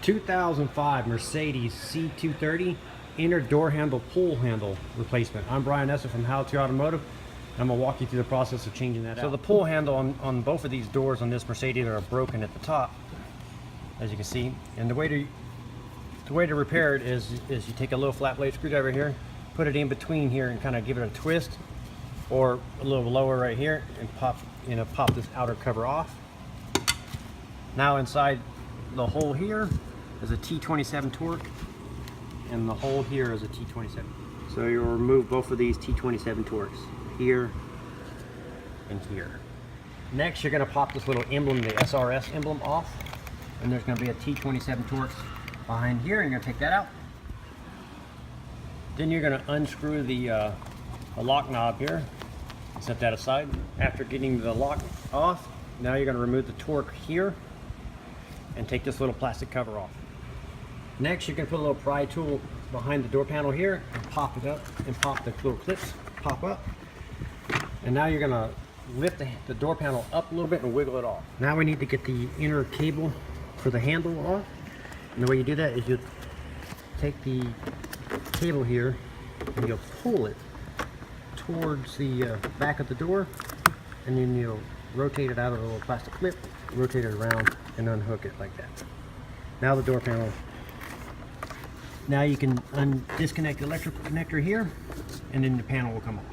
2005 Mercedes C230 inner door handle pull handle replacement. I'm Brian Esser from How To Automotive. I'm going to walk you through the process of changing that out. So the pull handle on both of these doors on this Mercedes are broken at the top, as you can see. And the way to repair it is you take a little flat blade screwdriver here, put it in between here and kind of give it a twist, or a little lower right here, and pop this outer cover off. Now inside the hole here is a T27 torque, and the hole here is a T27. So you'll remove both of these T27 torques, here and here. Next, you're going to pop this little emblem, the SRS emblem, off, and there's going to be a T27 torque behind here, and you're going to take that out. Then you're going to unscrew the lock knob here, set that aside. After getting the lock off, now you're going to remove the torque here and take this little plastic cover off. Next, you can put a little pry tool behind the door panel here and pop it up, and pop the little clips, pop up. And now you're gonna lift the door panel up a little bit and wiggle it off. Now we need to get the inner cable for the handle off. And the way you do that is you take the cable here and you'll pull it towards the back of the door, and then you'll rotate it out of the little plastic clip, rotate it around, and unhook it like that. Now the door panel. Now you can disconnect the electrical connector here, and then the panel will come off.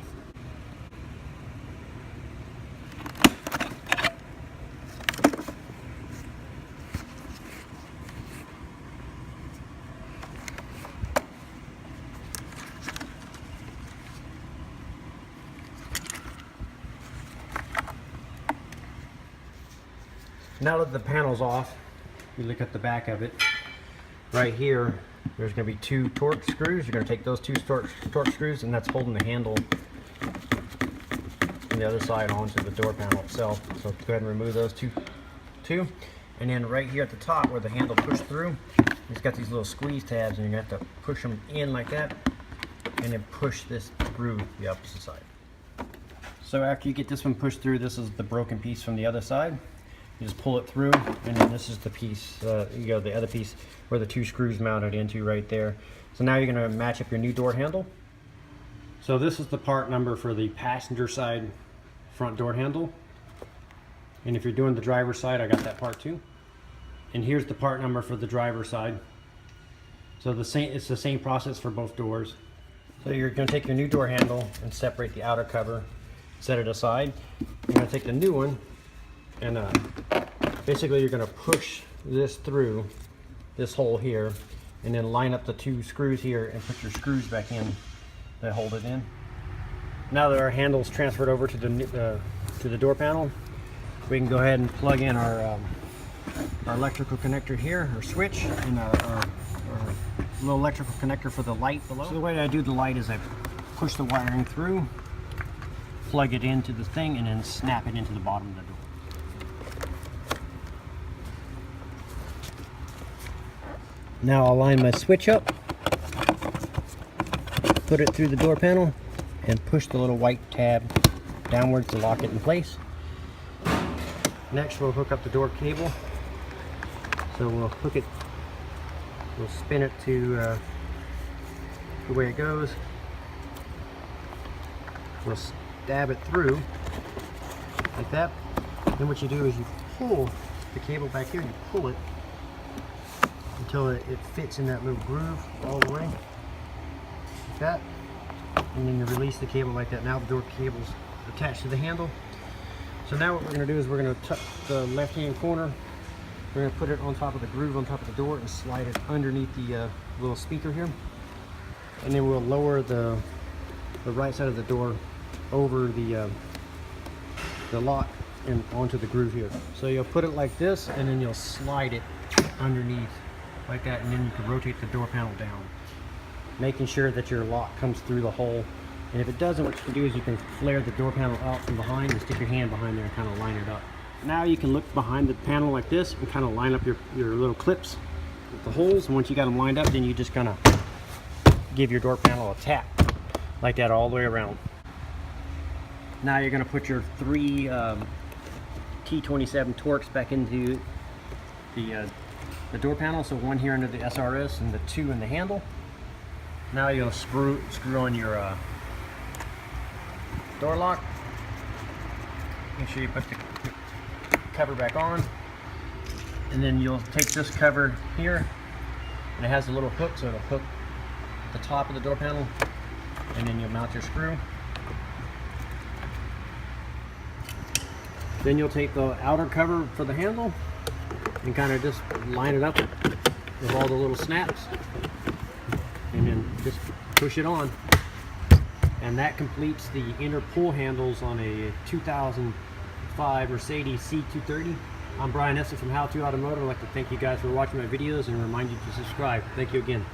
Now that the panel's off, you look at the back of it. Right here, there's going to be two torque screws. You're going to take those two torque screws, and that's holding the handle on the other side onto the door panel itself. So go ahead and remove those two. And then right here at the top where the handle pushed through, it's got these little squeeze tabs, and you're going to have to push them in like that, and then push this through the opposite side. So after you get this one pushed through, this is the broken piece from the other side. You just pull it through, and then this is the piece, the other piece where the two screws mounted into right there. So now you're going to match up your new door handle. So this is the part number for the passenger side front door handle. And if you're doing the driver's side, I got that part too. And here's the part number for the driver's side. So it's the same process for both doors. So you're going to take your new door handle and separate the outer cover, set it aside. You're going to take the new one, and basically you're going to push this through this hole here, and then line up the two screws here and put your screws back in that hold it in. Now that our handle's transferred over to the door panel, we can go ahead and plug in our electrical connector here, or switch, and our little electrical connector for the light below. So the way I do the light is I push the wiring through, plug it into the thing, and then snap it into the bottom of the door. Now I'll line my switch up, put it through the door panel, and push the little white tab downwards to lock it in place. Next, we'll hook up the door cable. So we'll we'll spin it to the way it goes. We'll stab it through like that. Then what you do is you pull the cable back here, you pull it until it fits in that little groove all the way, like that. And then you release the cable like that. Now the door cable's attached to the handle. So now what we're going to do is we're going to tuck the left-hand corner. We're going to put it on top of the groove on top of the door and slide it underneath the little speaker here. And then we'll lower the right side of the door over the lock and onto the groove here. So you'll put it like this, and then you'll slide it underneath like that, and then you can rotate the door panel down, making sure that your lock comes through the hole. And if it doesn't, what you can do is you can flare the door panel out from behind and stick your hand behind there and kind of line it up. Now you can look behind the panel like this and kind of line up your little clips with the holes. And once you got them lined up, then you just kind of give your door panel a tap like that all the way around. Now you're going to put your three T27 Torx back into the the door panel, so one here under the SRS and the two in the handle. Now you'll screw on your door lock. Make sure you put the cover back on, and then you'll take this cover here, and it has a little hook, so it'll hook the top of the door panel, and then you'll mount your screw. Then you'll take the outer cover for the handle and kind of just line it up with all the little snaps, and then just push it on. And that completes the inner pull handles on a 2005 Mercedes C230. I'm Brian Essen from How To Automotive. I'd like to thank you guys for watching my videos and remind you to subscribe. Thank you again.